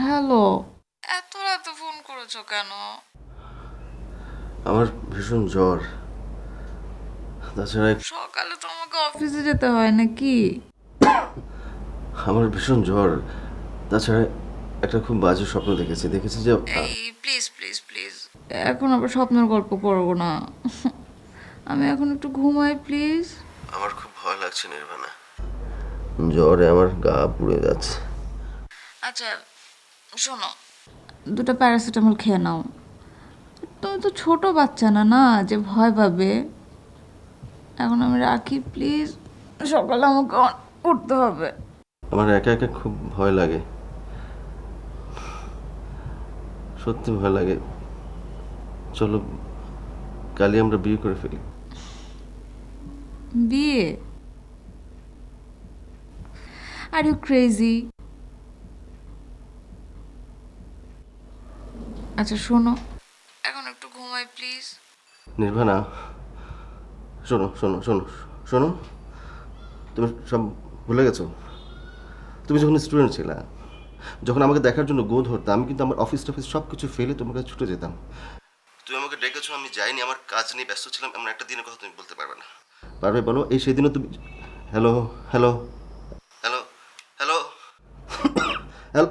Hello. এত রাতে phone করেছো কেন? আমার ভীষণ জ্বর। তাছাড়া সকালে তো আমাকে অফিসে যেতে হয় নাকি? আমার ভীষণ জ্বর। তাছাড়া একটা খুব বাজে স্বপ্ন দেখেছি যে এই প্লিজ প্লিজ প্লিজ, এখন আবার স্বপ্নের গল্প করবো না। আমি এখন একটু ঘুমাই প্লিজ। আমার খুব ভয় লাগছে নির্বাণা। জ্বরে আমার গা পুড়ে যাচ্ছে। আচ্ছা শোনো, দুটো প্যারাসিটামল খেয়ে নাও। তুমি তো ছোট বাচ্চা না না যে ভয় পাবে। এখন আমি রাখি প্লিজ, সকালে আমাকে উঠতে হবে। আমার একা একা খুব ভয় লাগে, সত্যি ভয় লাগে। চলো কালই আমরা বিয়ে করে ফেলি। বিয়ে? Are you crazy? আচ্ছা শোনো, এখন একটু ঘুমাই প্লিজ। নির্বাণা, শোনো শোনো শোনো শোনো, তুমি সব ভুলে গেছো? তুমি যখন স্টুডেন্ট ছিলা, যখন আমাকে দেখার জন্য গো ধরতাম, আমি কিন্তু আমার অফিস টফিস সব কিছু ফেলে তোমার কাছে ছুটে যেতাম। তুমি আমাকে ডেকেছো, আমি যাইনি, আমার কাজ নিয়ে ব্যস্ত ছিলাম, এমন একটা দিনের কথা তুমি বলতে পারবে না। পারবে বলো? এই সেদিনও তুমি। Hello hello hello hello hello.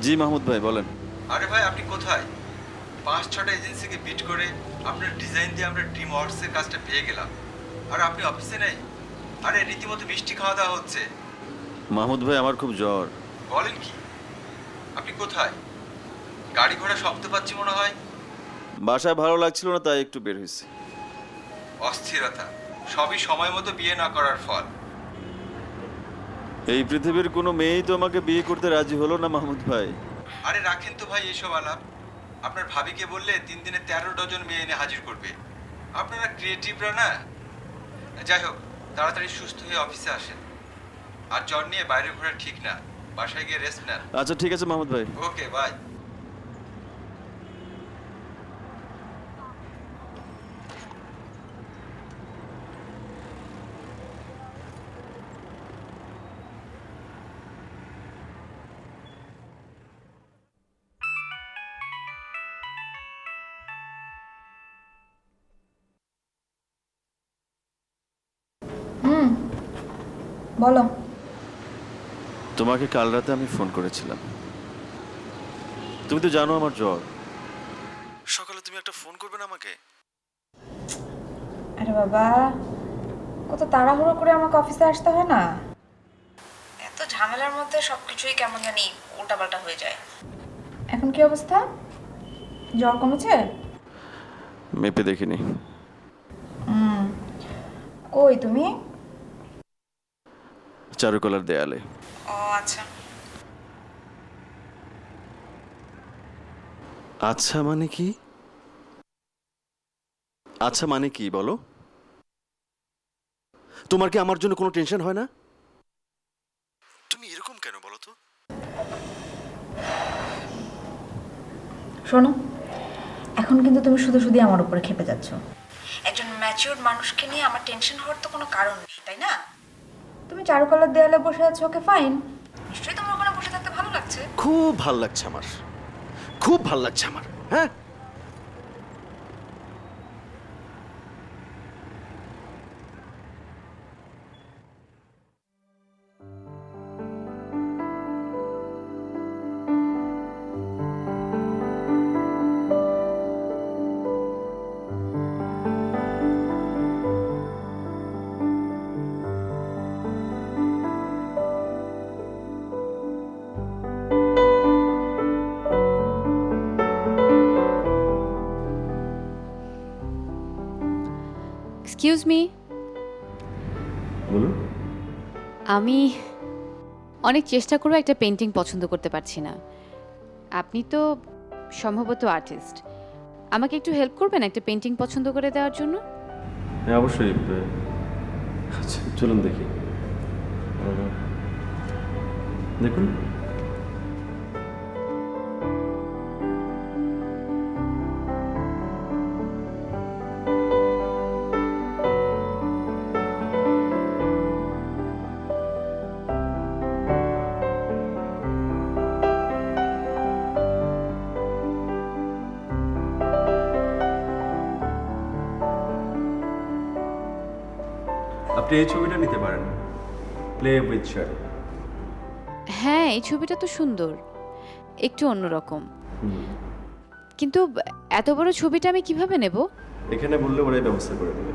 জি মাহমুদ ভাই বলেন। আরে ভাই আপনি কোথায়? 5-6টা এজেন্সিকে বিট করে আপনার ডিজাইন দিয়ে আমরা ড্রিম ওয়ার্কসের কাজটা পেয়ে গেলাম। আর আপনি অফিসে নেই? আরে রীতিমতো মিষ্টি খাওয়া দাওয়া হচ্ছে। মাহমুদ ভাই আমার খুব জ্বর। বলেন কি? আপনি কোথায়? গাড়ি ঘোড়া শব্দ পাচ্ছি মনে হয়। বাসায় ভালো লাগছিল না তাই একটু বের হয়েছে। অস্থিরতা সবই সময় মতো বিয়ে না করার ফল। এই পৃথিবীর কোনো মেয়েই তো আমাকে বিয়ে করতে রাজি হলো না মাহমুদ ভাই। আরে রাখেন তো ভাই এসব আলাপ। আপনার ভাবিকে বললে 3 দিনে 13 ডজন মেয়ে এনে হাজির করবে। আপনারা ক্রিয়েটিভরা না। যাই হোক, তাড়াতাড়ি সুস্থ হয়ে অফিসে আসেন। আর জ্বর নিয়ে বাইরে ঘোরা ঠিক না, বাসায় গিয়ে রেস্ট নেন। আচ্ছা ঠিক আছে মাহমুদ ভাই। ওকে, বাই। বলো। তোমাকে কাল রাতে আমি ফোন করেছিলাম। তুমি তো জানো আমার জ্বর। সকালে তুমি একটা ফোন করবে না আমাকে? আরে বাবা, কত তাড়াহুড়ো করে আমাকে অফিসে আসতে হয় না? এত ঝামেলার মধ্যে সবকিছুই কেমন জানি উল্টাপাল্টা হয়ে যায়। এখন কি অবস্থা? জ্বর কমেছে? মেপে দেখিনি। কই তুমি? চারুকলার দেয়ালে। ও আচ্ছা। আচ্ছা মানে কি? আচ্ছা মানে কি বলো? তোমার কি আমার জন্য কোনো টেনশন হয় না? তুমি এরকম কেন বলো তো? শোনো, এখন কিন্তু তুমি শুধু শুধু আমার উপরে খেপে যাচ্ছ। একজন ম্যাচিউরড মানুষকে নিয়ে আমার টেনশন হওয়ার তো কোনো কারণ নেই, তাই না? তুমি চারুকলার দেয়ালে বসে আছো, ওকে ফাইন। নিশ্চয়ই তোমার ওখানে বসে থাকতে ভালো লাগছে। খুব ভাল লাগছে আমার, খুব ভাল লাগছে আমার। হ্যাঁ, এক্সকিউজ মি, বলুন। আমি অনেক চেষ্টা করেও একটা পেন্টিং পছন্দ করতে পারছি না। আপনি তো সম্ভবত আর্টিস্ট, আমাকে একটু হেল্প করবেন একটা পেন্টিং পছন্দ করে দেওয়ার জন্য? হ্যাঁ অবশ্যই। আচ্ছা চলুন দেখি। দেখুন, আপনি এই ছবিটা নিতে পারেন, প্লে উইথ শ্যাডো। হ্যাঁ, এই ছবিটা তো সুন্দর, একটু অন্যরকম, কিন্তু এত বড় ছবিটা আমি কিভাবে নেব? এখানে বললে ওরাই ব্যবস্থা করে দেবে।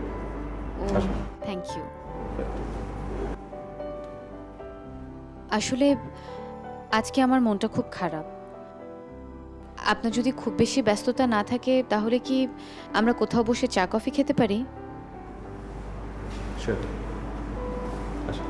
আসুন। Thank you. আসলে আজকে আমার মনটা খুব খারাপ। আপনার যদি খুব বেশি ব্যস্ততা না থাকে তাহলে কি আমরা কোথাও বসে চা কফি খেতে পারি? শিওর, আসুন।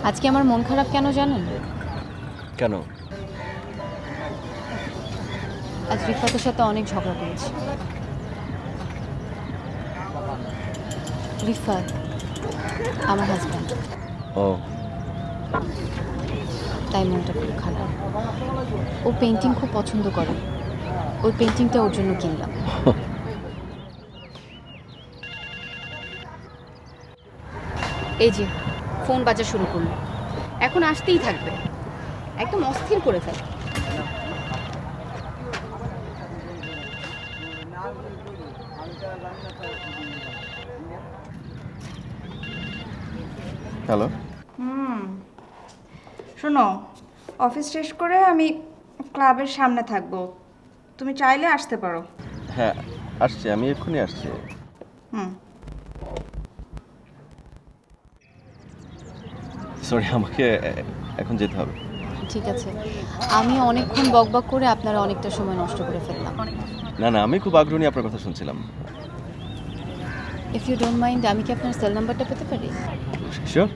আজকে আমার মন খারাপ কেন জানেন? কেন? আজ রিফাতের সাথে অনেক ঝগড়া করেছি। রিফাত আমার হাজব্যান্ড। ও, তাই মনটা খুব খারাপ। ও পেন্টিং খুব পছন্দ করে, ওই পেন্টিংটা ওর জন্য কিনলাম। এই যে ফোন বাজা শুরু করলো, এখন আসতেই থাকবে, একদম অস্থির করে ফেলে। হ্যালো। শোনো, অফিস শেষ করে আমি ক্লাবের সামনে থাকবো, তুমি চাইলে আসতে পারো। হ্যাঁ আসছি, আমি এক্ষুনি আসছি। হুম। সরি, আমাকে এখন যেতে হবে। ঠিক আছে, আমি অনেকক্ষণ বকবক করে আপনারা অনেকটা সময় নষ্ট করে ফেললাম। না না, আমি খুব আগ্রহ নিয়ে আপনার কথা শুনছিলাম। ইফ ইউ ডোন্ট মাইন্ড, আমি কি আপনার সেল নাম্বারটা পেতে পারি? শিওর।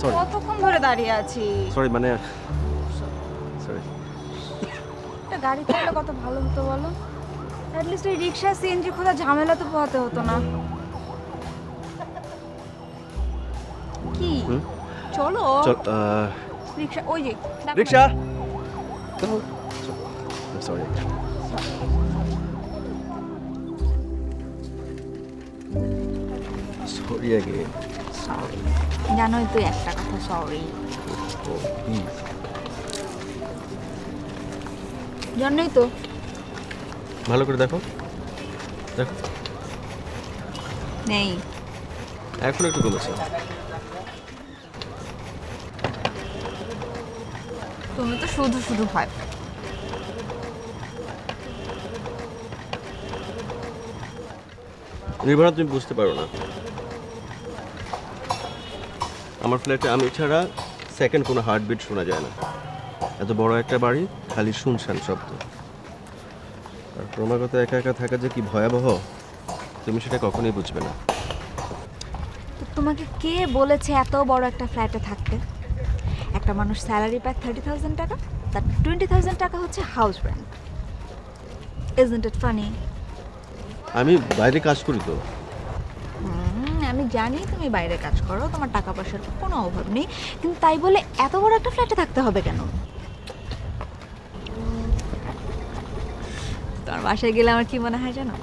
সরি কতক্ষণ ধরে দাঁড়িয়ে আছি? সরি, মানে সরি। একটা গাড়ি থাকলে কত ভালো হতো বলো। অ্যাটলিস্ট এই রিক্সা সিএনজি খোঁজা ঝামেলা তো পোহাতে হতো না। কি হুম? চলো চল। রিক্সা, ওই যে দেখো রিক্সা। না। সরি। সরি আগে। সরি, জানোই তো একটা কথা, সরি ও প্লিজ। জন্যই তো। ভালো করে দেখো, দেখো নেই, এখন একটু কমেছে। তুমি তো শুধু শুধু ভয় পাও। নির্ভরা, তুমি বুঝতে পারো না, আমার ফ্ল্যাটে আমি ছাড়া সেকেন্ড কোনো হার্টবিট শোনা যায় না। এত বড় একটা বাড়ি, খালি শুনশান শব্দ। আর ক্রমাগত একা একা থাকা যে কি ভয়াবহ, তুমি সেটা কখনোই বুঝবে না। তো তোমাকে কে বলেছে এত বড় একটা ফ্ল্যাটে থাকতে? একটা মানুষ স্যালারি পায় 30,000 টাকা, তার 20,000 টাকা হচ্ছে house rent. Isn't it funny? আমি বাইরে কাজ করি তো। আমি জানি তুমি বাইরে কাজ করো, তোমার টাকা পয়সার কোনো অভাব নেই, কিন্তু তাই বলে এত বড় একটা ফ্ল্যাটে থাকতে হবে কেন? তোমার বাসায় গেলে আমার কি মনে হয় জানো?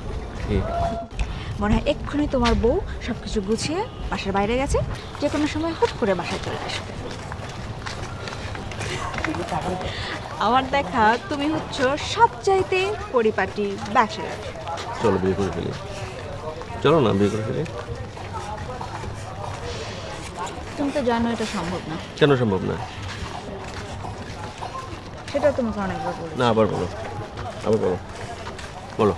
মনে হয় এক্ষুনি তোমার বউ সব কিছু গুছিয়ে বাসার বাইরে গেছে, যে কোনো সময় হুট করে বাসায় চলে আসবে। আমার দেখা তুমি হচ্ছ সবচাইতে পরিপাটি ব্যাচেলার। চলো বিয়ে করে ফেলি, চলো না বিয়ে করে ফেলি। তুমি তো জানো এটা সম্ভব না। কেন সম্ভব না? সেটা তোমাকে অনেকবার বলেছি। না, আবার বলো, আবার বলো, বলো।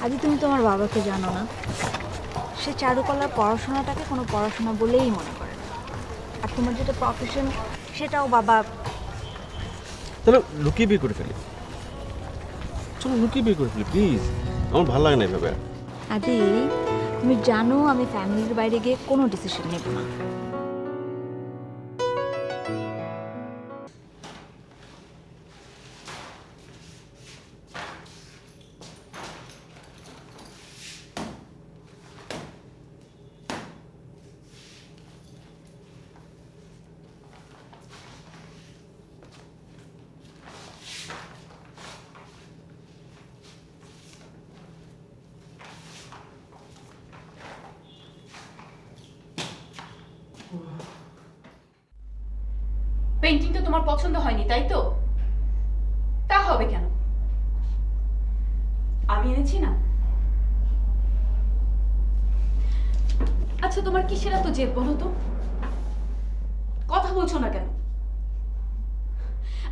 আজ তুমি তোমার বাবাকে জানো না, সে চারুকলার পড়াশোনাটাকে কোনো পড়াশোনা বলেই মনে করে না। আর তোমার যেটা প্রফেশন, সেটাও বাবা। তাহলে লুকিয়ে বিয়ে করে ফেলি, চলো লুকিয়ে বিয়ে করে ফেলি প্লিজ। আমার ভালো লাগে না এভাবে। আদি, তুমি জানো আমি ফ্যামিলির বাইরে গিয়ে কোনো ডিসিশন নেব না। পেন্টিংটা তোমার পছন্দ হয়নি তাই তো? তা হবে কেন? আমি এনেছি না। আচ্ছা তোমার কিসের এত জেদ বলো তো? কথা বলছো না কেন?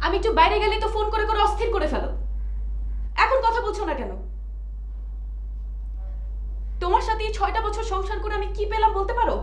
আমি একটু বাইরে গেলে তো ফোন করে করে অস্থির করে ফেলো। এখন কথা বলছো না কেন? তোমার সাথে এই 6টা বছর সংসার করে আমি কি পেলাম বলতে পারো?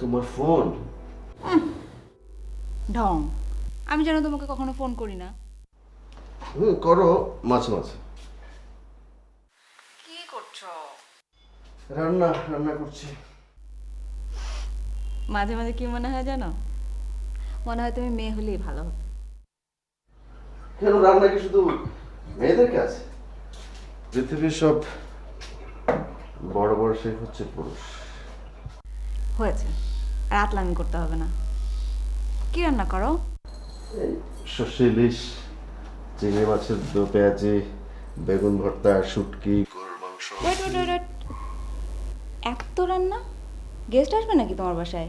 তোমার ফোন? ঢং, আমি যেন তোমাকে কখনো ফোন করি না। করো মাঝে মাঝে। কি করছো? রান্না রান্না করছি। মাঝে মাঝে কি মনে হয় জানো? মনে হয় তুমি মেয়ে হলেই ভালো হতো। কেন, রান্না কি শুধু মেয়েদের কাজ? পৃথিবীর সব বড় বড় শেফ হচ্ছে পুরুষ। হয়েছে, আর আতলামি করতে হবে না। কি রান্না করো? এই সর্ষে ইলিশ, চিংড়ি মাছের দো পেঁয়াজি, বেগুন ভর্তা, শুটকি, গরুর মাংস। ওয়েট ওয়েট ওয়েট, এত রান্না? গেস্ট আসবে নাকি তোমার বাসায়?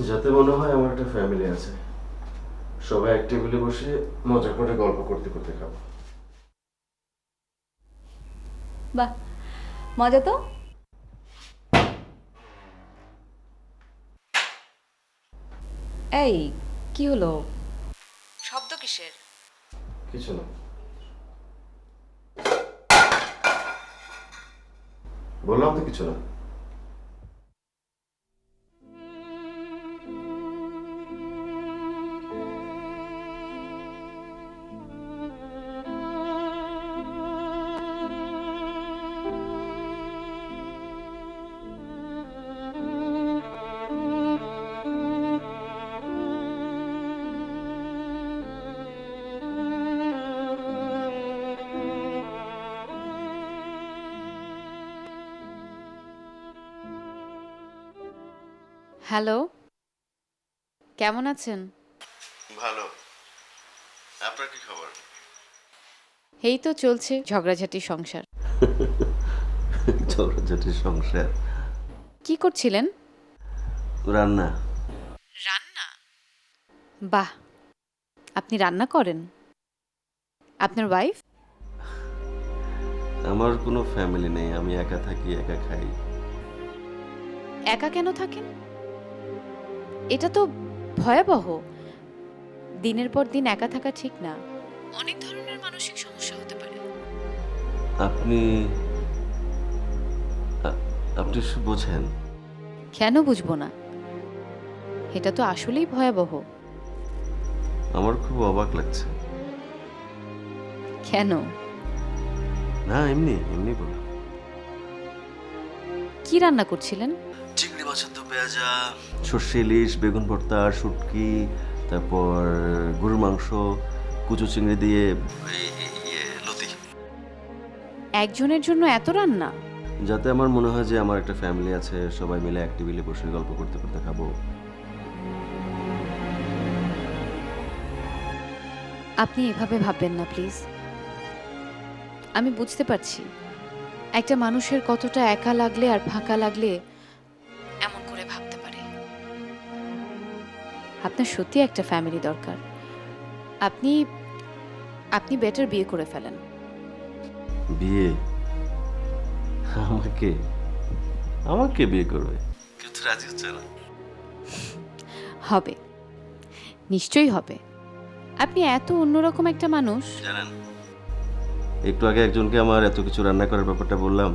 যাতে মনে হয় আমার একটা ফ্যামিলি আছে, সবাই এক টেবিলে বসে মজা করে গল্প করতে করতে খাবো। বাহ, মজা তো। এই কি হলো? শব্দ কিসের? কিছু না, বললাম তো কিছু না। হ্যালো, কেমন আছেন? ভালো, আপনার কি খবর? এই তো চলছে ঝগড়াঝাটি সংসার। ঝগড়াঝাটির সংসার? কি করছিলেন? রান্না। রান্না? বাহ, আপনি রান্না করেন? আপনার ওয়াইফ? আমার কোনো ফ্যামিলি নেই, আমি একা থাকি, একা খাই। একা কেন থাকেন? এটা তো ভয়াবহ। দিনের পর দিন একা থাকা ঠিক না। অনেক ধরনের মানসিক সমস্যা হতে পারে। আপনি আপনি বোঝেন? কেন বুঝবো না? এটা তো আসলেই ভয়াবহ। আমার খুব অবাক লাগছে। কেন? না, এমনি এমনি বলো। কি রান্না করছিলেন? চিংড়ি মাছের দো পেঁয়াজা, সর্ষে ইলিশ, বেগুন ভর্তা, শুটকি, তারপর গরুর মাংস, কুচো চিংড়ি দিয়ে লতি। একজনের জন্য এত রান্না? যাতে আমার মনে হয় যে আমার একটা ফ্যামিলি আছে, সবাই মিলে এক টেবিলে বসে গল্প করতে করতে খাবো। আপনি এভাবে ভাববেন না প্লিজ। আমি বুঝতে পারছি একটা মানুষের কতটা একা লাগলে আর ফাঁকা লাগলে এমন করে ভাবতে পারে। আপনার সত্যি একটা ফ্যামিলি দরকার। আপনি আপনি বেটার বিয়ে করে ফেলেন। বিয়ে? আমাকে? আমাকে বিয়ে করবে? কেউ তো রাজি হচ্ছে না। হবে, নিশ্চয়ই হবে। আপনি এত অন্যরকম একটা মানুষ। জানেন, একটু আগে একজনকে আমার এত কিছু রান্না করার ব্যাপারটা বললাম,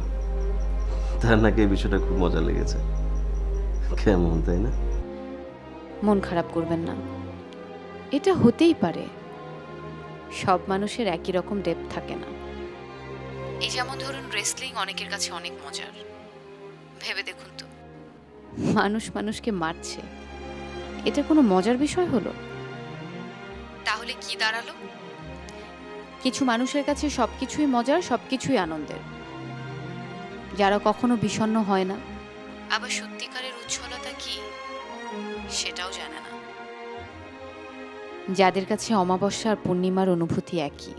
তার নাকি এই বিষয়টা খুব মজা লেগেছে। কেমন, তাই না? মন খারাপ করবেন না, এটা হতেই পারে। সব মানুষের একই রকম ডেপথ থাকে না। এই যেমন ধরুন, রেসলিং অনেকের কাছে অনেক মজার। ভেবে দেখুন তো, মানুষ মানুষকে মারছে, এটা কোনো মজার বিষয় হলো? তাহলে কি দাঁড়ালো? কিছু মানুষের কাছে সবকিছুই মজার, সবকিছুই আনন্দের। যারা কখনো বিষণ্ণ হয় না, আবার সত্যিকারের উচ্ছলতা কি সেটাও জানে না। যাদের কাছে অমাবস্যা আর পূর্ণিমার অনুভূতি একই,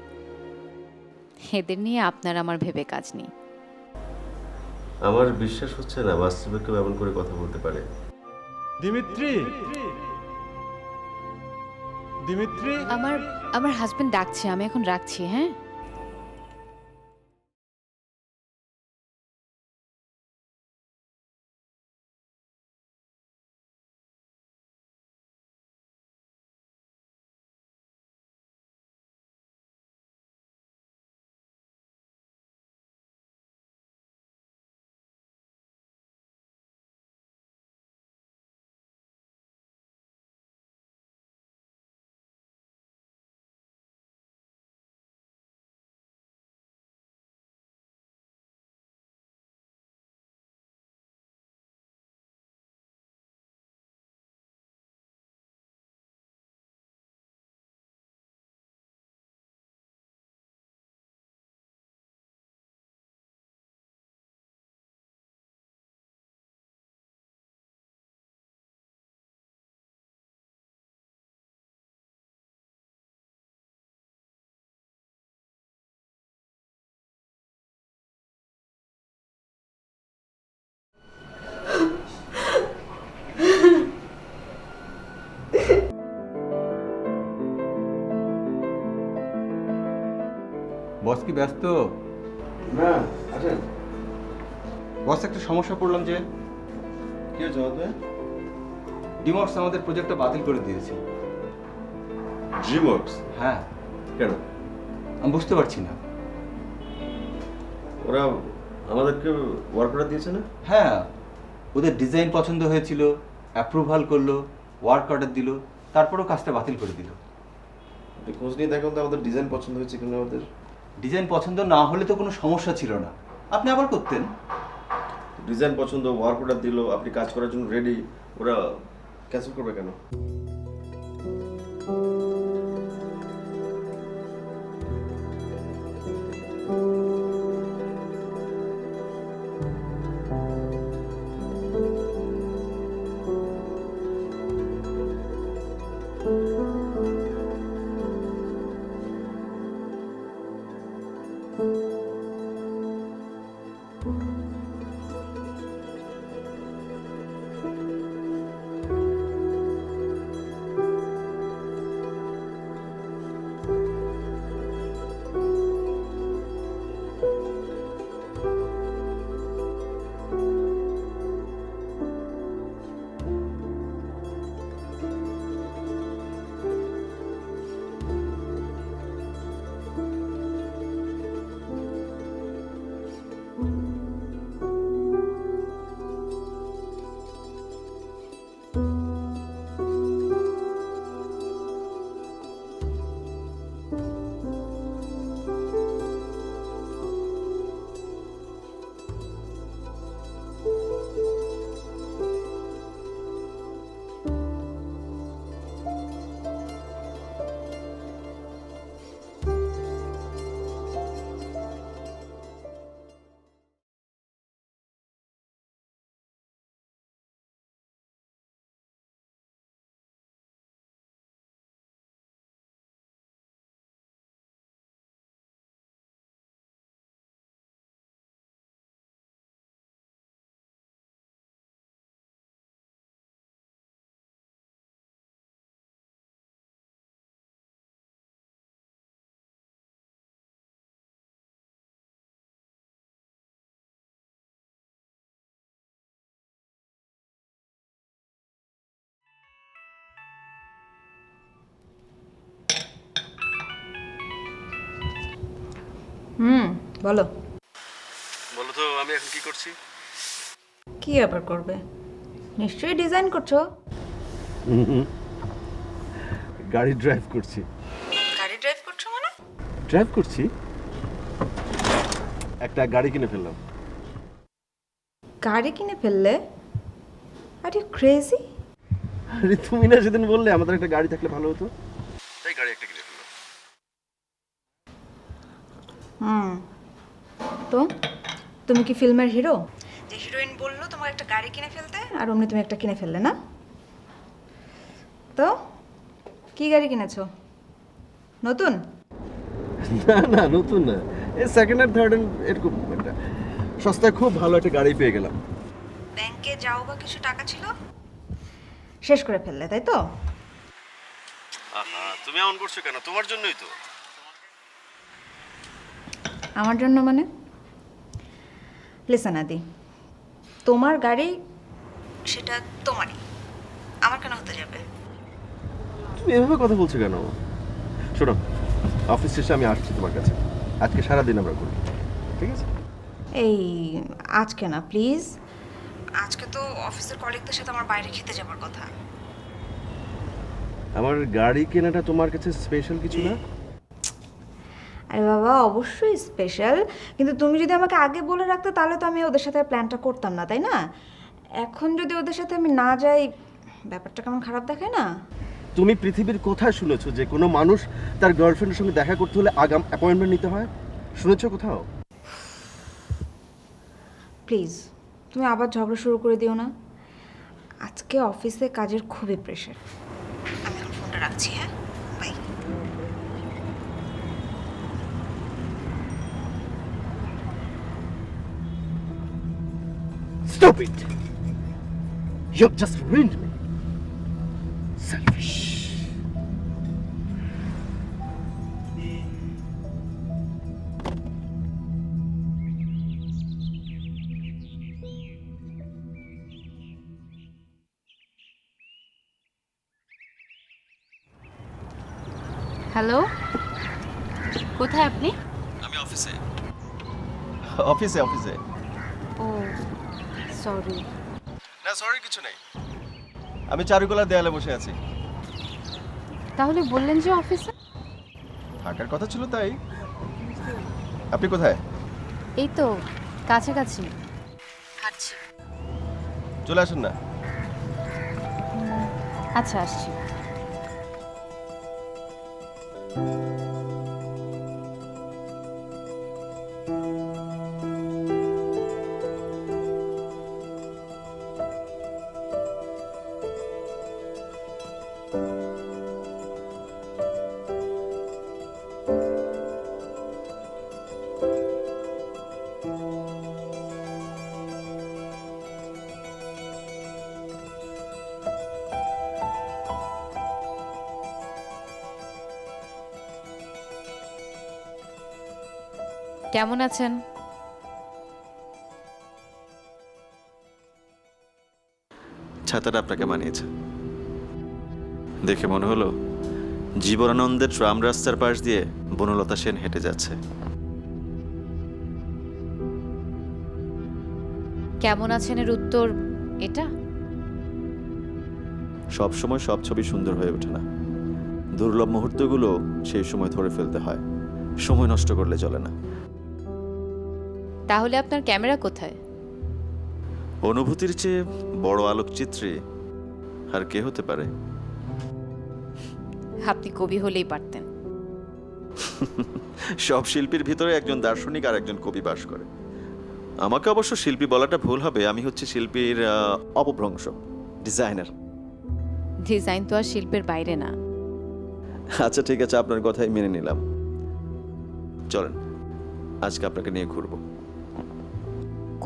এদের নিয়ে আপনার আমার ভেবে কাজ নেই। আমার বিশ্বাস হচ্ছে না বাস্তবে কেউ এমন করে কথা বলতে পারে। দিমিত্রি, দিমিত্রি, আমার আমার হাজবেন্ড ডাকছে, আমি এখন রাখছি। হ্যাঁ, বস কি ব্যস্ত? না, আছেন? বস, একটা সমস্যা পড়লাম যে কি হয়েছে বলতে? ডিমক্স আমাদের প্রজেক্টটা বাতিল করে দিয়েছে। ড্রিমওয়ার্কস? হ্যাঁ, কেন? আমি বুঝতে পারছি না। ওরা আমাদেরকে ওয়ার্ক অর্ডার দিয়েছে না? হ্যাঁ, ওদের ডিজাইন পছন্দ হয়েছিল, অ্যাপ্রুভাল করলো, ওয়ার্ক অর্ডার দিল, তারপরেও কাজটা বাতিল করে দিল। আপনি খোঁজ নিয়ে দেখুন তো আমাদের ডিজাইন পছন্দ হয়েছে কিনা ওদের। ডিজাইন পছন্দ না হলে তো কোনো সমস্যা ছিল না, আপনি আবার করতেন। ডিজাইন পছন্দ, ওয়ার্ক অর্ডার দিল, আপনি কাজ করার জন্য রেডি, ওরা ক্যান্সেল করবে কেন? বলো। বলো তো আমি এখন কি করছি? কি আবার করবে? নিশ্চয়ই ডিজাইন করছো। গাড়ি ড্রাইভ করছি। গাড়ি ড্রাইভ করছো মানে? ড্রাইভ করছি, একটা গাড়ি কিনে ফেললাম। গাড়ি কিনে ফেললে? Are you crazy? আরে তুমি না সেদিন বললে আমাদের একটা গাড়ি থাকলে ভালো হতো, তাই গাড়ি একটা কিনে ফেললাম। তো তুমি কি ফিল্মের হিরো যে হিরোইন বললো তোমার একটা গাড়ি কিনে ফেলতে আর অমনি তুমি একটা কিনে ফেললে না? তো কি গাড়ি কিনেছো? নতুন? না না, নতুন না, এই সেকেন্ড হ্যান্ড থার্ড হ্যান্ড এরকম একটা সস্তায় খুব ভালো একটা গাড়ি পেয়ে গেলাম। ব্যাংকে যাও বা কিছু টাকা ছিল, শেষ করে ফেললে তাই তো? আহা, তুমি এমন করছো কেন? তোমার জন্যই তো। আমার জন্য মানে? লিসেন আদি, তোমার গাড়ি সেটা তোমারই, আমার কেন হতে যাবে? তুমি এভাবে কথা বলছো কেন? শোনো, অফিস শেষে আমি আসছি তোমার কাছে, আজকে সারাদিন আমরা করি, ঠিক আছে? এই আজকে না প্লিজ, আজকে তো অফিসের কলিগদের সাথে আমার বাইরে খেতে যাবার কথা। আমার গাড়ি কেনাটা তোমার কাছে স্পেশাল কিছু না? আরে বাবা অবশ্যই স্পেশাল, কিন্তু তুমি যদি আমাকে আগে বলে রাখতে তাহলে তো আমি ওদের সাথে প্ল্যানটা করতাম না, তাই না? এখন যদি ওদের সাথে আমি না যাই, ব্যাপারটা কেমন খারাপ দেখায় না? তুমি পৃথিবীর কোথায় শুনেছো যে কোনো মানুষ তার গার্লফ্রেন্ডের সঙ্গে দেখা করতে হলে আগাম অ্যাপয়েন্টমেন্ট নিতে হয়? শুনেছো কোথাও? প্লিজ তুমি আবার ঝগড়া শুরু করে দিও না। আজকে অফিসে কাজের খুবই প্রেশার। আমি এখন ফোনটা রাখছি, হ্যাঁ bye. Stop it! You've just ruined me. Selfish. Hello, কোথায় আপনি? আমি অফিসে। অফিসে অফিসে। ও সরি। না সরি কিছু নেই, আমি চারুকলার দেয়ালে বসে আছি। তাহলে বললেন যে অফিসে? থাকার কথা ছিল তাই। আপনি কোথায়? এই তো কাছাকাছি হাঁটছি। চলে আসেন না। আচ্ছা আসছি। কেমন আছেন? ছাতাটা আপনাকে মানিয়েছে দেখে মনে হলো জীবনানন্দের ট্রাম রাস্তার পাশ দিয়ে বনলতা সেন হেঁটে যাচ্ছে। কেমন আছেন এর উত্তর এটা? সব সময় সব ছবি সুন্দর হয়ে ওঠে না, দুর্লভ মুহূর্তগুলো সেই সময় ধরে ফেলতে হয়, সময় নষ্ট করলে চলে না। তাহলে আপনার ক্যামেরা কোথায়? অনুভূতির চেয়ে বড় আলোকচিত্রী আর কে হতে পারে? আপনি কবি হলেই পারতেন। সব শিল্পীর ভিতরে একজন দার্শনিক আর একজন কবি বাস করে। আমাকে অবশ্য শিল্পী বলাটা ভুল হবে, আমি হচ্ছে শিল্পীর অপভ্রংশ, ডিজাইনার। ডিজাইন তো আর শিল্পের বাইরে না। আচ্ছা ঠিক আছে, আপনার কথাই মেনে নিলাম। চলেন আজকে আপনাকে নিয়ে ঘুরবো।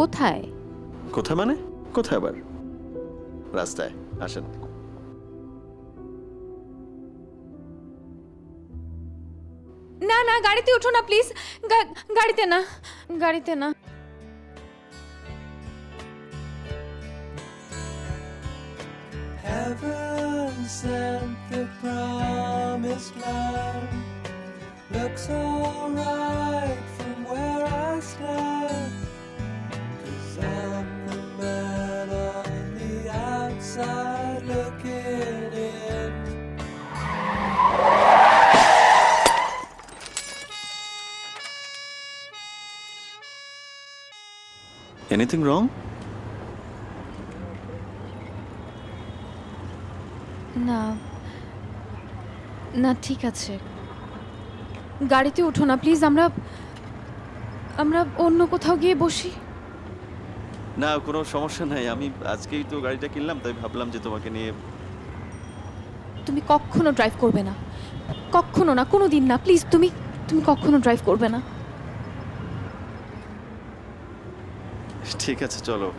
কোথায়? কোথায় মানে? কোথায় আবার? রাস্তায় আসেন। না না, গাড়িতে ওঠো না প্লিজ। গাড়িতে না, গাড়িতে না। Heaven sent the promised land. Looks alright from where start. 'Cause I'm the man on the outside looking in. Anything wrong? না না ঠিক আছে, গাড়িতে ওঠো না প্লিজ, আমরা আমরা অন্য কোথাও গিয়ে বসি। না, কোনো সমস্যা নাই। আমি আজকেই তো গাড়িটা কিনলাম, তাই ভাবলাম যে তোমাকে নিয়ে। তুমি কখনো ড্রাইভ করবে না, কখনো না, কোনো দিন না, প্লিজ তুমি তুমি কখনো ড্রাইভ করবে না। ঠিক আছে, চলো।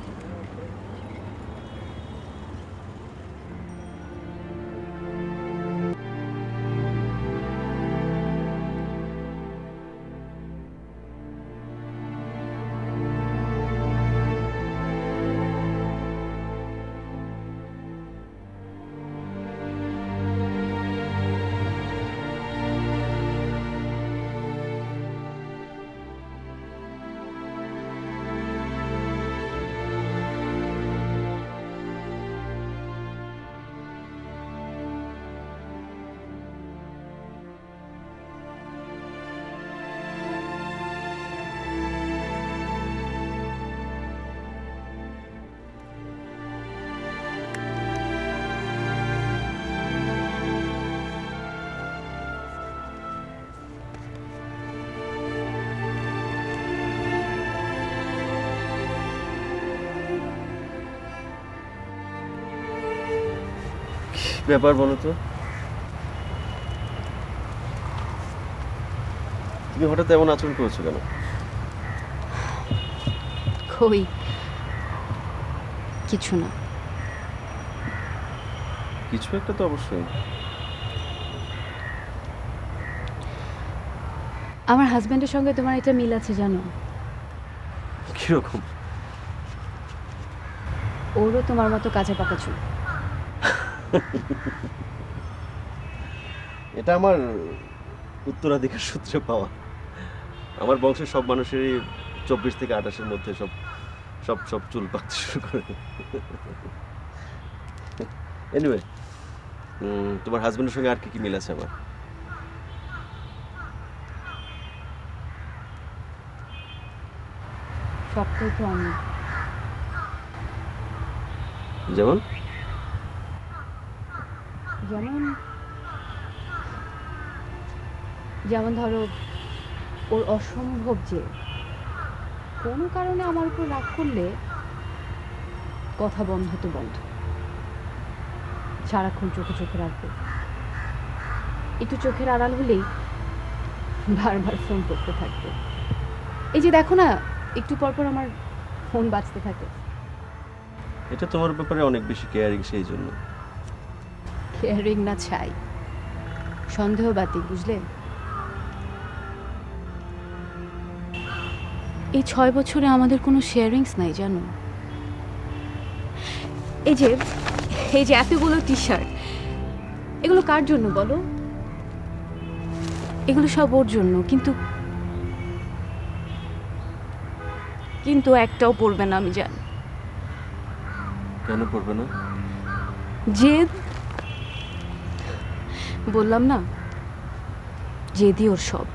ব্যাপার বলো তো, তুমি হঠাৎ এমন আচরণ করেছো কেন? কই কিছু না। কিছু একটা তো অবশ্যই। আমার হাজবেন্ডের সঙ্গে তোমার এটা মিল আছে জানো? কিরকম? ওরও তোমার মতো কাছে পাকা চুল। এটা আমার উত্তরাধিকার সূত্রে পাওয়া। আমার বংশের সব মানুষেরই 24 থেকে 28-এর মধ্যে সব সব সব চুল পাকতে শুরু করে। এনিওয়ে, তোমার হাজবেন্ডের সঙ্গে আর কি কি মিল আছে আমার? সবটাই তো আমি। যেমন? যেমন যেমন ধরো, ওর অসম্ভব যে কোনো কারণে আমার উপর রাগ করলে কথা বন্ধ তো বন্ধ, সারাক্ষণ চোখে চোখে রাখবে। একটু চোখের আড়াল হলেই বারবার ফোন করতে থাকবে। এই যে দেখো না, একটু পর পর আমার ফোন বাজতে থাকে। এটা তোমার ব্যাপারে অনেক বেশি কেয়ারিং, সেই জন্য। কেয়ারিং না চাই, সন্দেহবাদী, বুঝলে? এই 6 বছরে আমাদের কোনো শেয়ারিংস নাই জানো। এই যে এতগুলো টি শার্ট, এগুলো কার জন্য বলো? এগুলো সব ওর জন্য, কিন্তু কিন্তু একটাও পরবে না, আমি জানি। কেন পড়বে না? জেদ, বললাম না, জেদি ওর সব।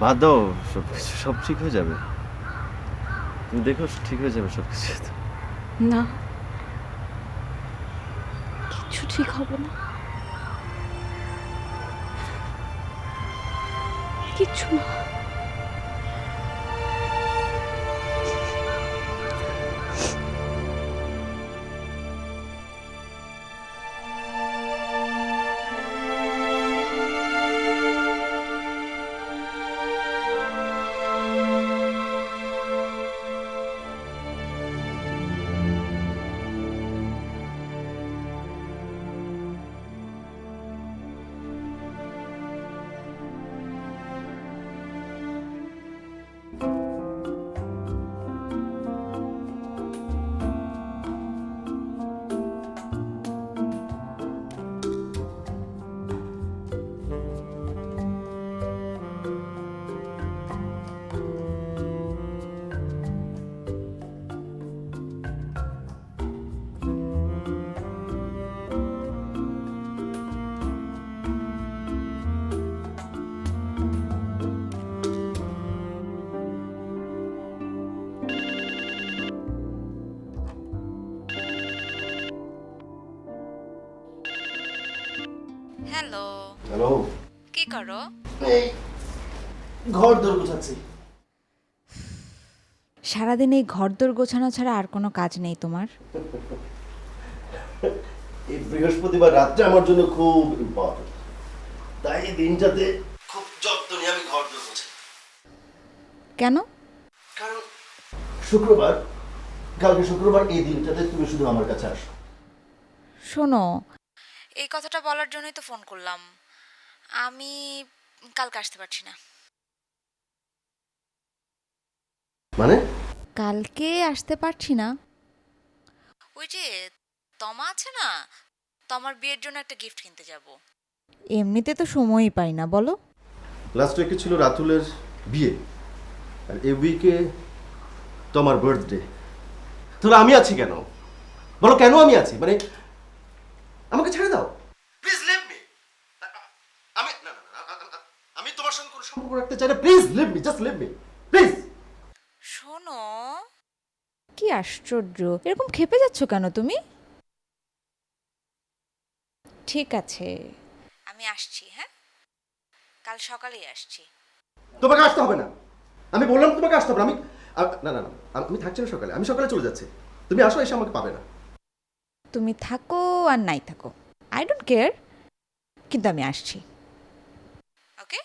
বাদ দাও, সব ঠিক হয়ে যাবে। তুমি দেখো, ঠিক হয়ে যাবে সব কিছু। না, কিচ্ছু ঠিক হবে না, কিচ্ছু না। হ্যালো, হ্যালো, কি করো? এই ঘর দোর গোছাচ্ছি। সারাদিন এই ঘরদোর গোছানো ছাড়া আর কোনো কাজ নেই তোমার? এই বৃহস্পতিবার রাতটা আমার জন্য খুব ইম্পর্টেন্ট, তাই এই দিনটাতে খুব যত্ন নিয়ে আমি ঘর দোর গোছাই। কেন? কারণ শুক্রবার, কালকে শুক্রবার, এই দিনটাতে তুমি শুধু আমার কাছে আসো। শোনো, এই কথাটা বলার জন্যই তো ফোন করলাম। আমি কালকে আসতে পারছি না। মানে? কালকে আসতে পারছি না। ওই যে তমা আছে না, তমার বিয়ের জন্য একটা গিফট কিনতে যাব। এমনিতে তো সময়ই পাই না, বলো। লাস্ট উইকে ছিল রাতুলের বিয়ে, আর এই উইকে তোমার বার্থডে। তাহলে আমি আছি কেন? বলো কেন আমি আছি? মানে আমাকে ছেড়ে দাও, প্লিজ লিভ মি। আমি না না না, আমি তোমার সঙ্গে কোনো সম্পর্ক রাখতে চাই না। Please leave me, just leave me please. শোনো, কি আশ্চর্য, এরকম ক্ষেপে যাচ্ছ কেন তুমি? ঠিক আছে, আমি আসছি। হ্যাঁ, কাল সকালেই আসছি। তোমাকে আসতে হবে না, আমি বললাম তোমাকে আসতে হবে না। আমি না না না, আমি থাকছি না সকালে, আমি সকালে চলে যাচ্ছি। তুমি আসো, এসে আমাকে পাবে না। তুমি থাকো আর নাই থাকো, আই ডোন্ট কেয়ার, কিন্তু আমি আসছি। ওকে?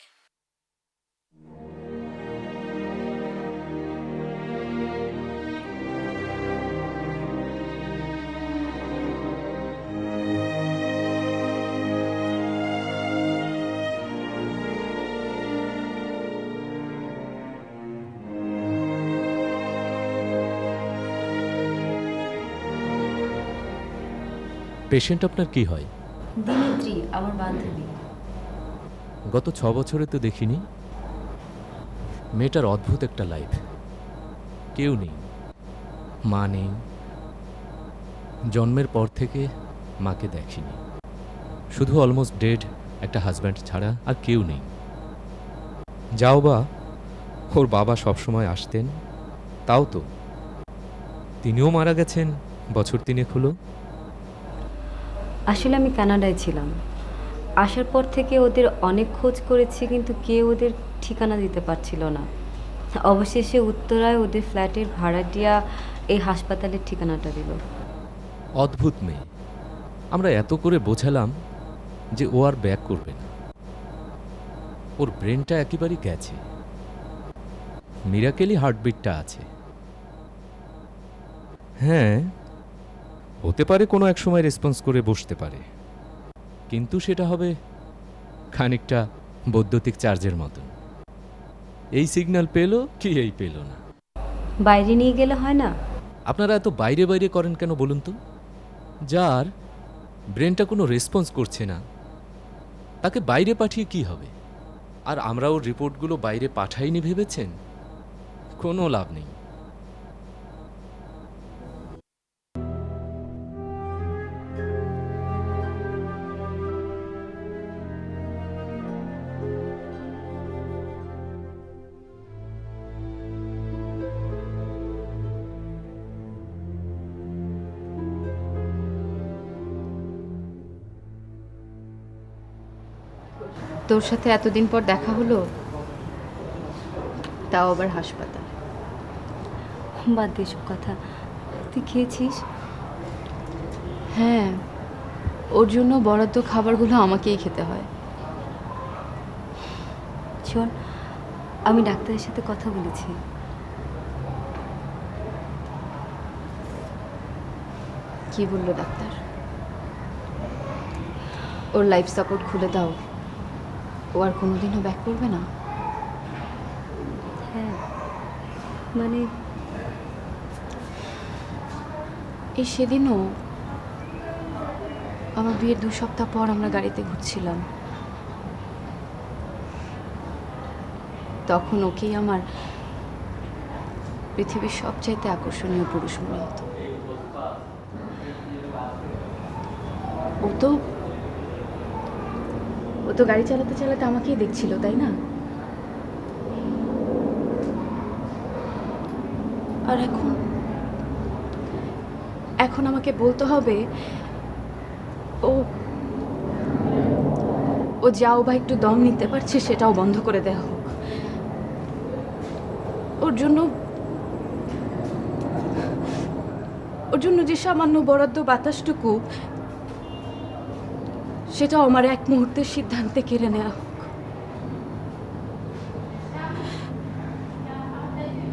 পেশেন্ট আপনার কি হয়? দিনেত্রী, আমার বান্ধবী। গত 6 বছরে তো দেখিনি। মেয়েটার অদ্ভুত একটা লাইফ। কেউ নেই, মা নেই, জন্মের পর থেকে মাকে দেখিনি। শুধু অলমোস্ট ডেড একটা হাজব্যান্ড ছাড়া আর কেউ নেই। যাও বা, ওর বাবা সবসময় আসতেন, তাও তো তিনিও মারা গেছেন বছর 3 হলো। আসলে আমি কানাডায় ছিলাম। আসার পর থেকে ওদের অনেক খোঁজ করেছি, কিন্তু কেউ ওদের ঠিকানা দিতে পারছিল না। অবশেষে উত্তরায় ওদের ফ্ল্যাটের ভাড়াটিয়া এই হাসপাতালের ঠিকানাটা দিল। অদ্ভুত মেয়ে। আমরা এত করে বোঝালাম যে ও আর ব্যাক করবে না। ওর ব্রেনটা একেবারেই গেছে, মিরাকেলি হার্টবিটটা আছে। হ্যাঁ, হতে পারে কোনো এক সময় রেসপন্স করে বসতে পারে, কিন্তু সেটা হবে খানিকটা বৈদ্যুতিক চার্জের মতন। এই সিগন্যাল পেলো কি এই পেলো না। বাইরে নিয়ে গেলে হয় না? আপনারা এত বাইরে বাইরে করেন কেন বলুন তো? যার ব্রেনটা কোনো রেসপন্স করছে না তাকে বাইরে পাঠিয়ে কি হবে? আর আমরা ওর রিপোর্টগুলো বাইরে পাঠাইনি ভেবেছেন? কোনো লাভ নেই। তোর সাথে এতদিন পর দেখা হলো, তাও আবার হাসপাতাল। বাদ দিয়ে সব কথা। তুই খেয়েছিস? হ্যাঁ, ওর জন্য বরাদ্দ খাবারগুলো আমাকেই খেতে হয়। শোন, আমি ডাক্তারের সাথে কথা বলেছি। কি বললো ডাক্তার? ওর লাইফ সাপোর্ট খুলে দাও, ও আর কোনোদিনও ব্যাক করবে না? হ্যাঁ, মানে এই সেদিনও আমার বিয়ের 2 সপ্তাহ পর আমরা গাড়িতে ঘুরছিলাম, তখন ওকেই আমার পৃথিবীর সবচাইতে আকর্ষণীয় পুরুষ মনে হতো। ও তো গাড়ি চালাতে চালাতে আমাকেই দেখছিল, তাই না? আর এখন আমাকে বলতে হবে ও ও যাও বা একটু দম নিতে পারছে সেটাও বন্ধ করে দেওয়া হোক। ওর জন্য যে সামান্য বরাদ্দ বাতাসটুকু, সেটাও আমার এক মুহূর্তের সিদ্ধান্তে কেড়ে নেওয়া হোক।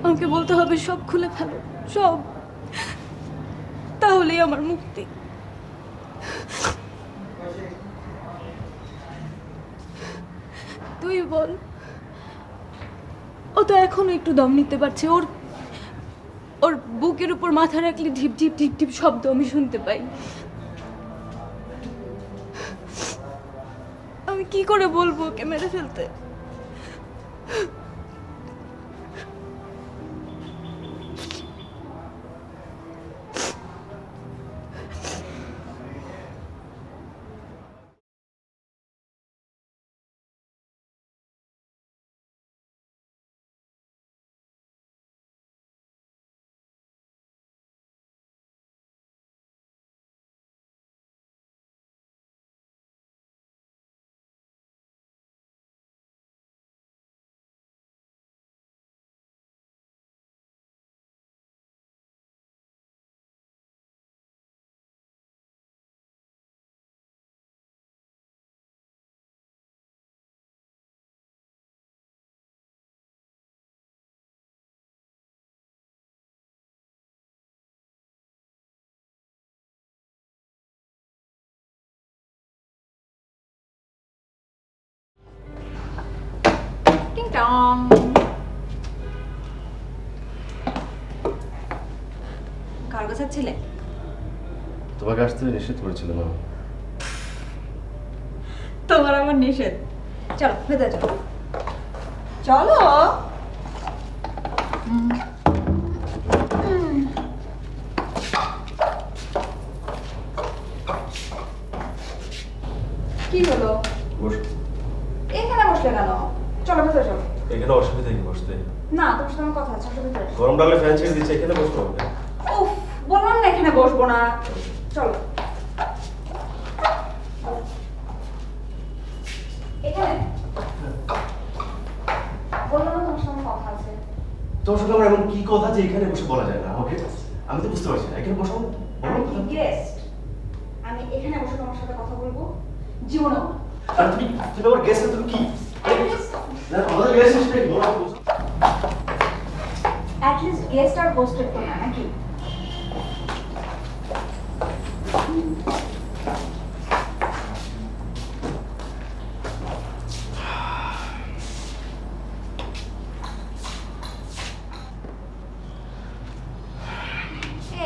আমাকে বলতে হবে সব খুলে ফেলো, সব, তাহলেই আমার মুক্তি। তুই বল, ও তো এখনো একটু দম নিতে পারছে। ওর ওর বুকের উপর মাথা রাখলে ঢিপ ঢিপ ঢিপ ঢিপ শব্দ আমি শুনতে পাই। আমি কি করে বলবো ওকে মেরে ফেলতে? টিং টং। কার কাছে ছিলে? তোমাকে আসতে নিষেধ করেছিল না? তোমার আমার নিষেধ। চলো ভেতরে চলো, চলো। কি হলো? বসো। এখানে বসলে কেন? চলো ভেতরে চলো। এখানে অসুবিধা কি বসতে? না, তোমার সাথে আমার কথা আছে, আসো ভেতরে। গরম লাগলে ফ্যান ছেড়ে দিচ্ছে, এখানে বসবো আমাকে। উফ, বললাম না এখানে বসবো না। চলো এখানে। বললাম না তোমার সাথে আমার কথা আছে। তোমার সঙ্গে আমার এমন কি কথা যে এখানে বসে বলা যায় না আমাকে? আমি তো বুঝতে পারছি না, এখানে বসো বলো। গেস্ট, আমি এখানে বসে তোমার সাথে কথা বলবো? জীবনে না। আর তুমি তুমি আমার গেস্ট, তুমি কি না আমাদের গেস্ট হিসেবে কি বলো? At least guest are hosted তো না নাকি?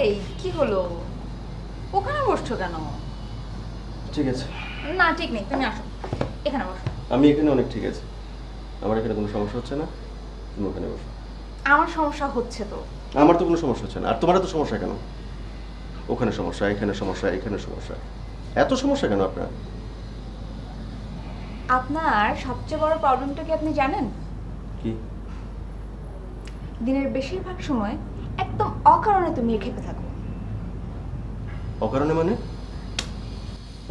এই কি হলো? ওখানে বসছো কেন? ঠিক আছে, না ঠিক নেই, তুমি আসো এখানে বসো। আমি এখানে অনেক ঠিক আছে, আমার এখানে কোনো সমস্যা হচ্ছে না, তুমি ওখানে বসো। আমার সমস্যা হচ্ছে তো। আমার তো কোনো সমস্যা হচ্ছে না, আর তোমার তো সমস্যা কেন? ওখানে সমস্যা, এখানে সমস্যা, এখানে সমস্যা, এত সমস্যা কেন আপনার? আপনার সবচেয়ে বড় প্রবলেমটা কি আপনি জানেন? কি? দিনের বেশিরভাগ সময় একদম অকারণে তুমি খেপে থাকো। অকারণে মানে?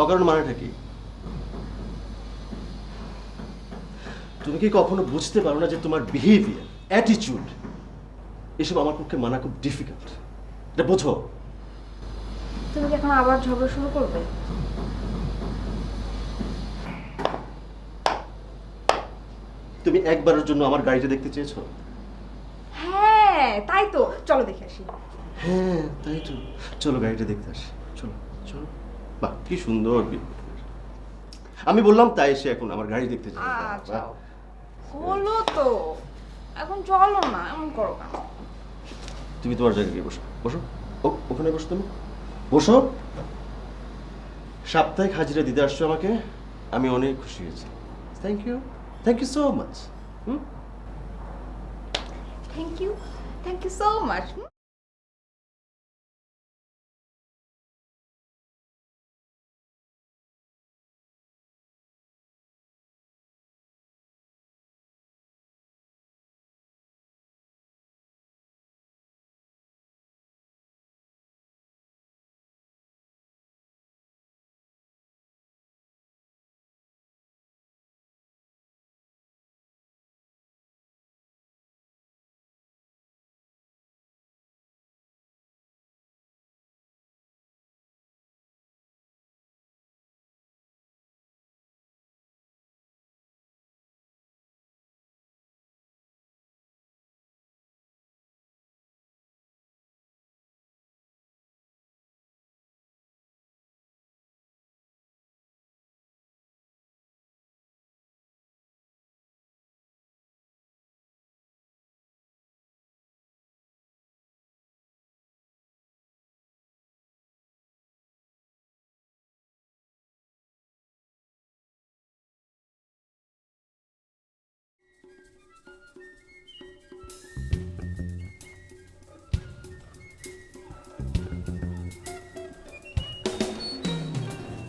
অকারণে মানেটা কি? তুমি কি কখনো বুঝতে পারো না যে তোমার বিহেভিয়ার, অ্যাটিটিউড এসব আমার পক্ষে মানা খুব ডিফিকাল্ট? এটা বোঝো? তুমি কি এখন আবার ঝগড়া শুরু করবে? তুমি একবারের জন্য আমার গাড়িটা দেখতে চেয়েছো? হ্যাঁ তাই তো, চলো দেখে আসি। হ্যাঁ তাই তো, চলো গাড়িটা দেখতে আসি, চলো চলো। বাহ কি সুন্দর behavior। আমি বললাম তাই এসে এখন আমার গাড়ি দেখতে যাবে। আচ্ছা হলো তো, এখন চলো না, এমন করো কেন? তুমি তোমার জায়গায় গিয়ে বসো, বসো। ওখানে বসো, তুমি বসো। সাপ্তাহিক হাজিরা দিতে আসছো আমাকে, আমি অনেক খুশি হয়েছি। Thank you so much. Thank you so much.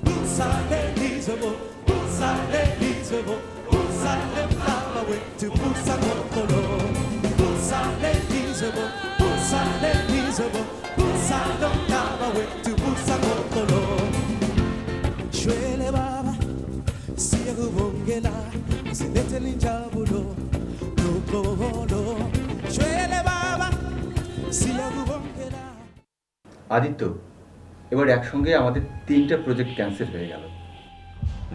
Busan Elizabeth, Busan Elizabeth, Busan Elizabeth to Busan Kokoro. Busan Elizabeth, Busan Elizabeth, Busan Elizabeth to Busan Kokoro. Shwele baba, siya kubongela, silete linjabulo, kokolo. Shwele baba, siya kubongela. Aditya, এবার একসঙ্গে আমাদের 3টা project cancel হয়ে গেল।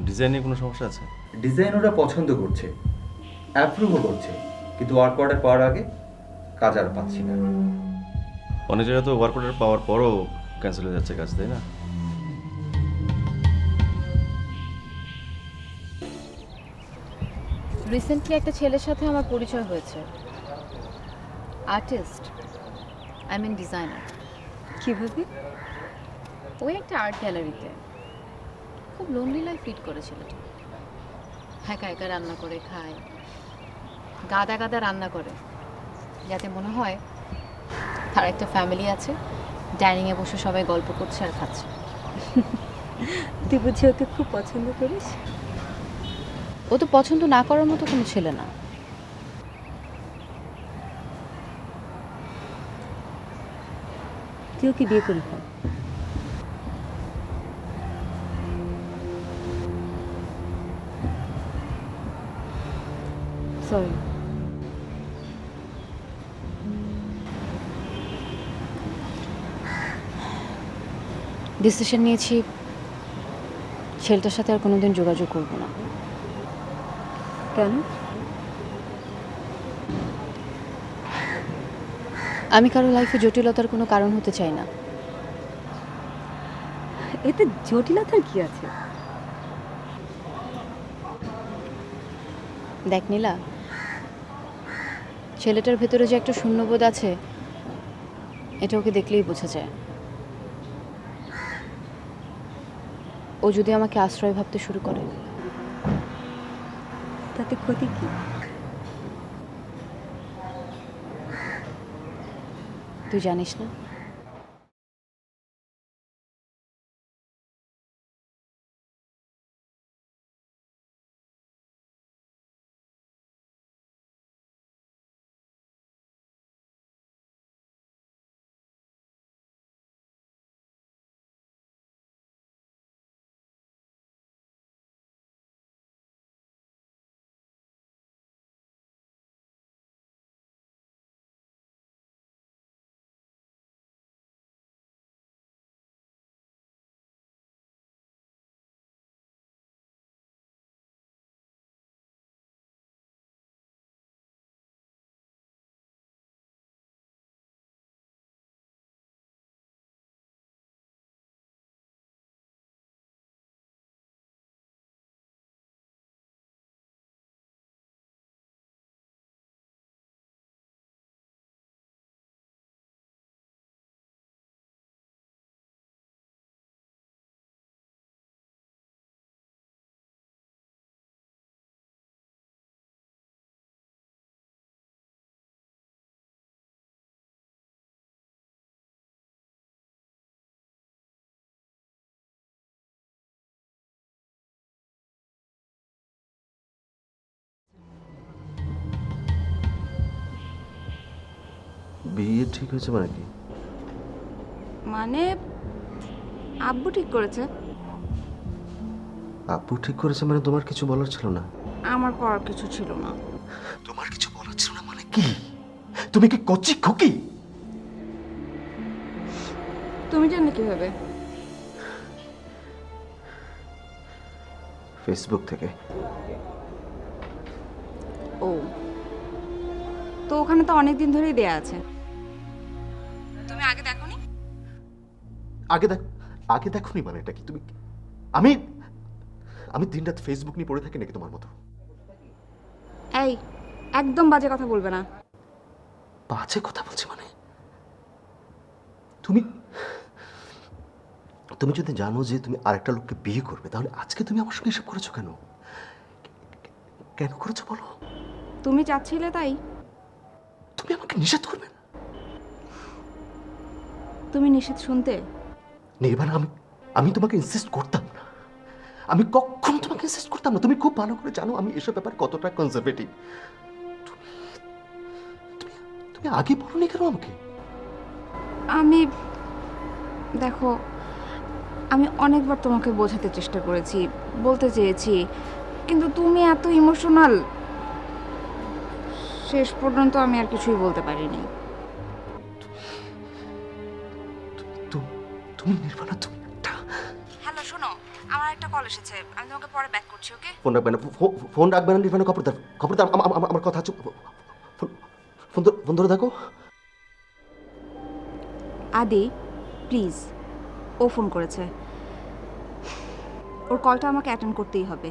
ডিজাইনে কোনো সমস্যা আছে? ডিজাইন ওরা পছন্দ করছে, অ্যাপ্রুভও করছে, কিন্তু ওয়ার্ক অর্ডার পাওয়ার আগে কাজ আর পাচ্ছি না। অনেক জায়গায় তো ওয়ার্ক অর্ডার পাওয়ার পরও ক্যান্সেল হয়ে যাচ্ছে কাজ, তাই না? রিসেন্টলি একটা ছেলের সাথে আমার পরিচয় হয়েছে, আর্টিস্ট, আই মিন ডিজাইনার। কিভাবে? ওই একটা আর্ট গ্যালারিতে খুব লোনলি লাইফ লিড করে ছেলেটা। একা একা রান্না করে খায়, গাদা গাদা রান্না করে, যাতে মনে হয় তার একটা ফ্যামিলি আছে, ডাইনিংয়ে বসে সবাই গল্প করছে আর খাচ্ছে। তুই বুঝি ওকে খুব পছন্দ করিস? ও তো পছন্দ না করার মতো কোনো ছেলে না। তুই ওকে বিয়ে করে ফেল। সরি। ডিসিশন নিয়েছি ছেলেটার সাথে আর কোনোদিন যোগাযোগ করব না। কেন? আমি কারো লাইফে জটিলতার কোনো কারণ হতে চাই না। এতে জটিলতার কি আছে? দেখ নীলা, ছেলেটার ভেতরে যে একটা শূন্যবোধ আছে এটা ওকে দেখলেই বোঝা যায়। ও যদি আমাকে আশ্রয় ভাবতে শুরু করে, তাতে ক্ষতি কি? তুই জানিস না? বিয়ে ঠিক হয়েছে মানে কি? মানে আব্বু ঠিক করেছে। আপু ঠিক করেছে মানে তোমার কিছু বলার ছিল না? আমার করার কিছু ছিল না। তোমার কিছু বলার ছিল না মানে কি? তুমি কি কচি খুকি? তুমি জানলে কিভাবে? ফেসবুক থেকে। ও, তো ওখানে তো অনেক দিন ধরেই দেয়া আছে। তুমি আগে দেখোনি? আগে দেখোনি মানে এটা কি? তুমি আমি আমি দিনরাত ফেসবুক নিয়ে পড়ে থাকি নাকি তোমার মতো? এই, একদম বাজে কথা বলবে না। বাজে কথা বলছি মানে? তুমি তুমি যদি জানো যে তুমি আরেকটা লোককে বিয়ে করবে, তাহলে আজকে তুমি আমার সঙ্গে এসব করেছো কেন? কেন করেছো বলো? তুমি চাচ্ছিলে তাই? তুমি আমাকে নিষেধ করবে না? তুমি নিষেধ শুনতে? নির্বাণ, আমি তোমাকে ইনসিস্ট করতাম না। আমি কখনো তোমাকে ইনসিস্ট করতাম না। তুমি খুব ভালো করে জানো আমি এসব ব্যাপারে কতটা কনজারভেটিভ। তুমি আগে বলোনি কেন আমাকে? আমি দেখো, আমি অনেকবার তোমাকে বোঝাতে চেষ্টা করেছি, বলতে চেয়েছি, কিন্তু তুমি এত ইমোশনাল, শেষ পর্যন্ত আমি আর কিছুই বলতে পারিনি। তুমি নির্বাণা, তুমি একটা... হ্যালো, শোনো, আমার একটা কল এসেছে, আমি তোমাকে পরে ব্যাক করছি, ওকে? ফোন রাখবে না, ফোন রাখবে না নির্বাণা, খবরদার খবরদার, আমার কথা আছে। ফোন ধরে থাকো। আদি, প্লিজ, ও ফোন করেছে, ওর কলটা আমাকে অ্যাটেন্ড করতেই হবে,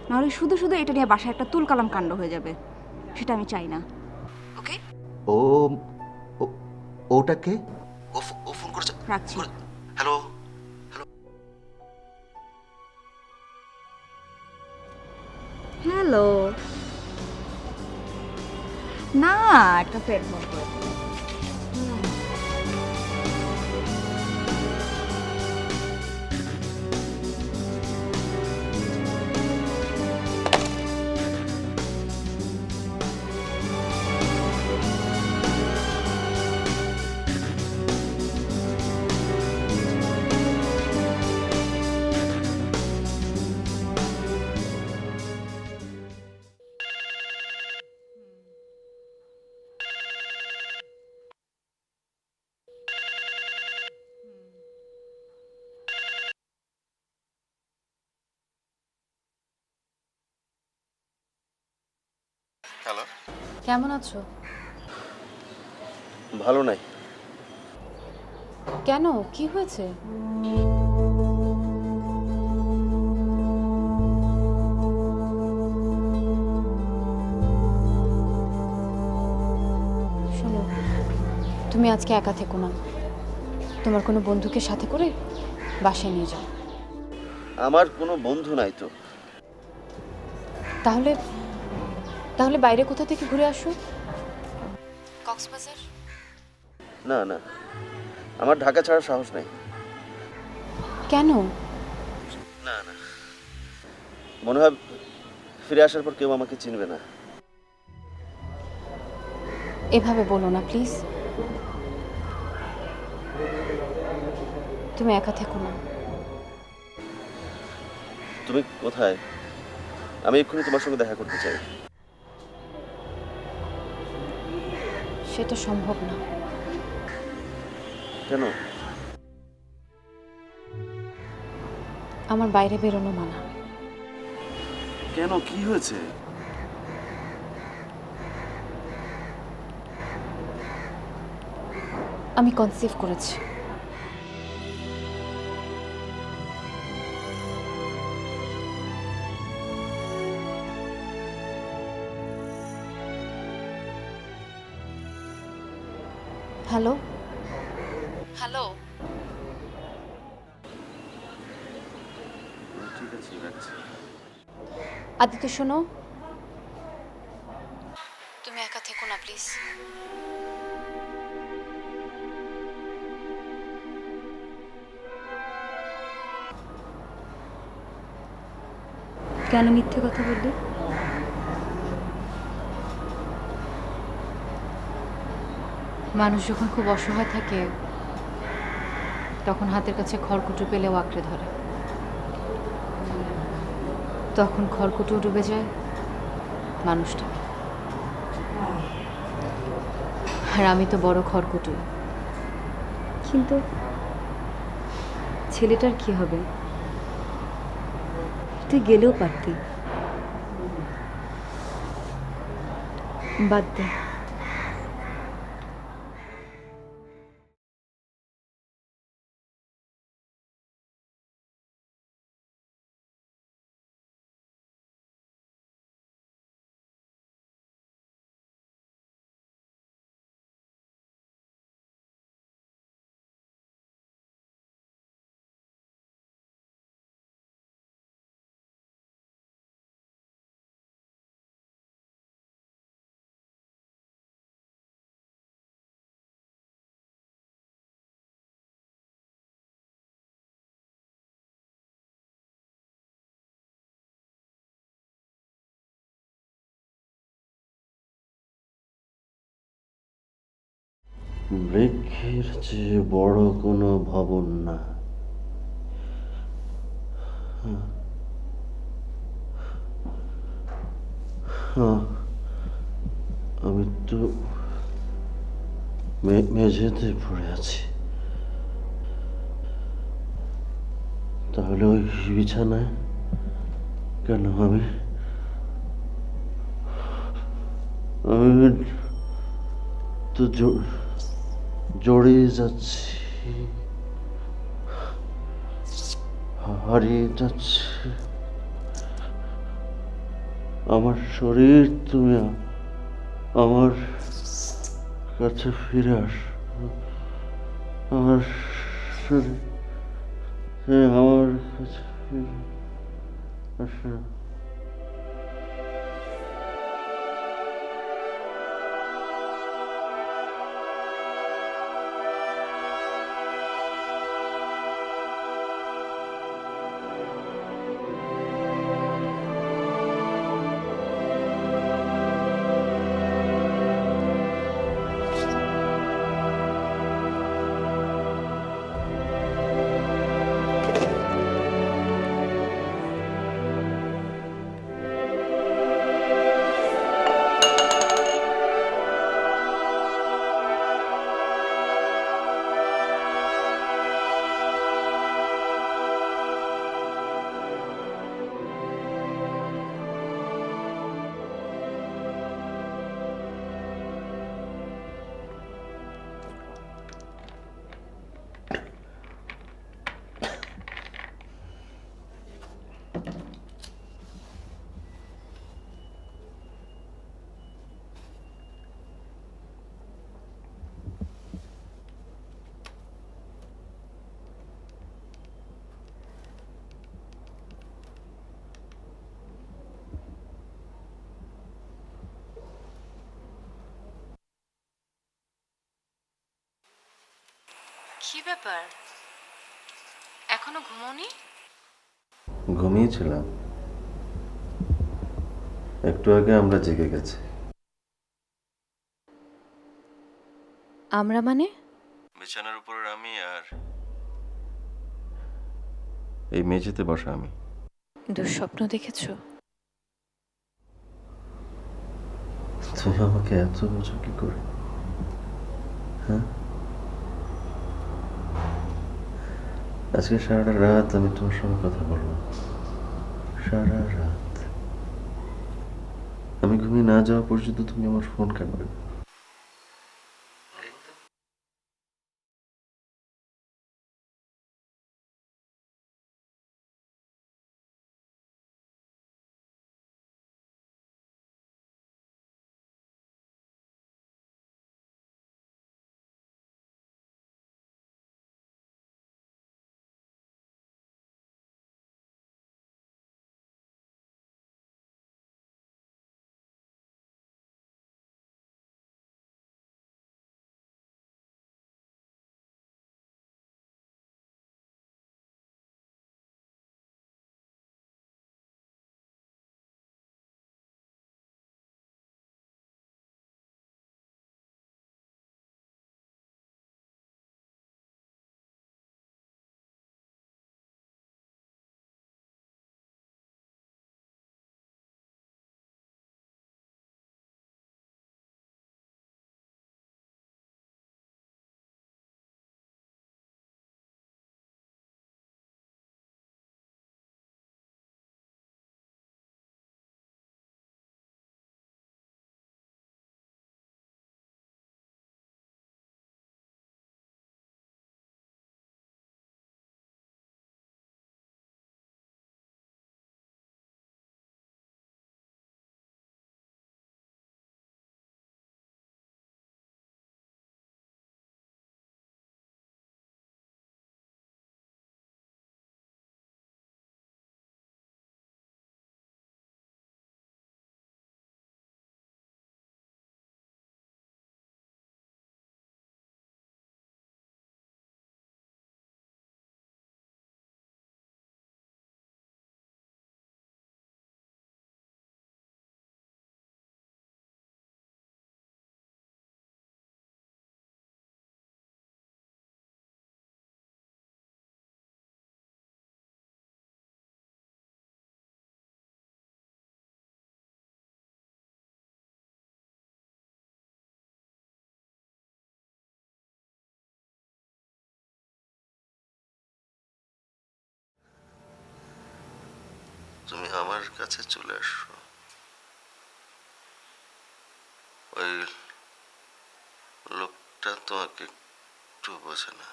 নাহলে শুধু শুধু এটা নিয়ে বাসায় একটা তুলকালাম কাণ্ড হয়ে যাবে, সেটা আমি চাই না, ওকে? ও ওটা কে? ও ফোন করেছে, রাখছি। হ্যালো। হ্যালো, না, একটা ফ্রেন্ড ফোন করেছে। হ্যালো, কেমন আছো? ভালো নাই। কেন, কি হয়েছে? শোনো, তুমি আজকে একা থেকো না, তোমার কোনো বন্ধুকে সাথে করে বাসায় নিয়ে যাও। আমার কোনো বন্ধু নাই তো। তাহলে তাহলে বাইরে কোথা থেকে ঘুরে আসো? কক্সবাজার? না না, আমার ঢাকা ছাড়ার সাহস নাই। কেন? না না, মনে হয় ফিরে আসার পর কেউ আমাকে চিনবে না। এভাবে বলো না প্লিজ, তুমি একা থেকো না। তুমি কোথায়? আমি এক্ষুনি তোমার সঙ্গে দেখা করতে চাই। সেটা সম্ভব না। কেন? আমার বাইরে বেরোনো মানা। কেন, কি হয়েছে? আমি কনসিভ করেছি। হ্যালো হ্যালো, ঠিক আছে, রাখছি। আদিত্য শোনো, তুমি একা থেকো না প্লিজ। কেন মিথ্যে কথা বললি? মানুষ যখন খুব অসহায় থাকে তখন হাতের কাছে খড়কুটো পেলেও আঁকড়ে ধরে, তখন খড়কুটো ডুবে যায় মানুষটা। আর আমি তো বড় খড়কুটো। কিন্তু ছেলেটার কি হবে? তুই গেলেও পারতি। বাদ দে। বৃক্ষের চেয়ে বড় কোনো ভবন না। আমি তো মেঝেতে পড়ে আছি। তাহলে ওই বিছানায় কেন? আমি আমি তো জড়িয়ে যাচ্ছি, হারিয়ে যাচ্ছি। আমার শরীর, তুমি আমার কাছে ফিরে আস। আমার শরীর, আমার কাছে ফিরে আসো। কি ব্যাপার, এখনো ঘুমোনি? ঘুমিয়েছিলাম, একটু আগে আমরা জেগে গেছি। আমরা মানে? বিছানার উপর আমি, আর এই মেঝেতে বসা আমি। দুঃস্বপ্ন দেখেছো? তুমি আমাকে এত বোঝো কি করে? হ্যাঁ, আজকে সারাটা রাত আমি তোমার সঙ্গে কথা বলবো, সারা রাত। আমি ঘুমিয়ে না যাওয়া পর্যন্ত তুমি আমার ফোন কেন তুমি আমার কাছে চলে আসো। ওই লোকটা তোমাকে একটু বোঝে না।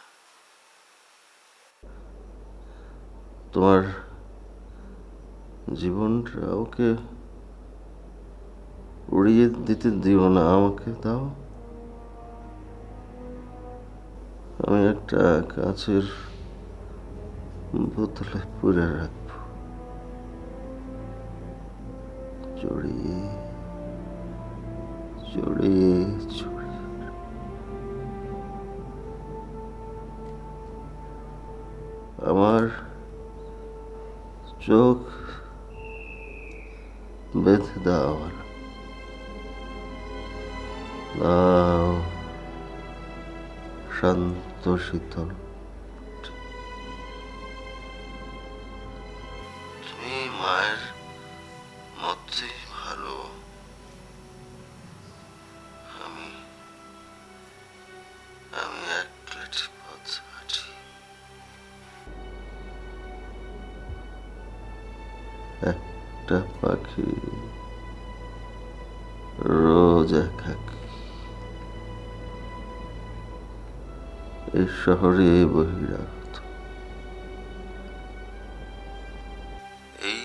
তোমার জীবনটা ওকে উড়িয়ে দিতে দিও না, আমাকে দাও। আমি একটা কাচের বোতলে পুরে রাখবো, জড়িয়ে জড়িয়ে জড়িয়ে। আমার চোখ বেঁধে দাও, দাও শান্ত শীতল। তুমি মায়ের মতোই ভালো। আমি আমি এক প্লেট ভাত আছি। একটা পাখি রোজ একাকী এই শহরে বহিরাগত। এই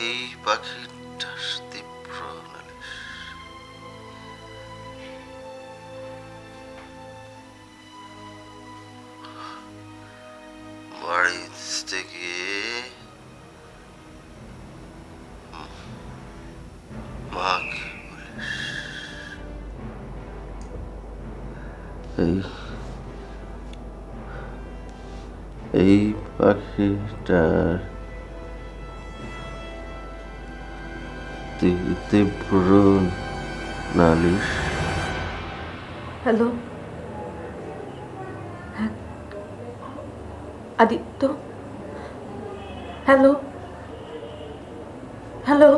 এই পাখিটা তীব্র নালিশ। বাড়িতে গিয়ে মাকে বলিস এই পাখিটার তীব্র নালিশ। হ্যালো, হ্যাঁ আদিত্য, হ্যালো হ্যালো।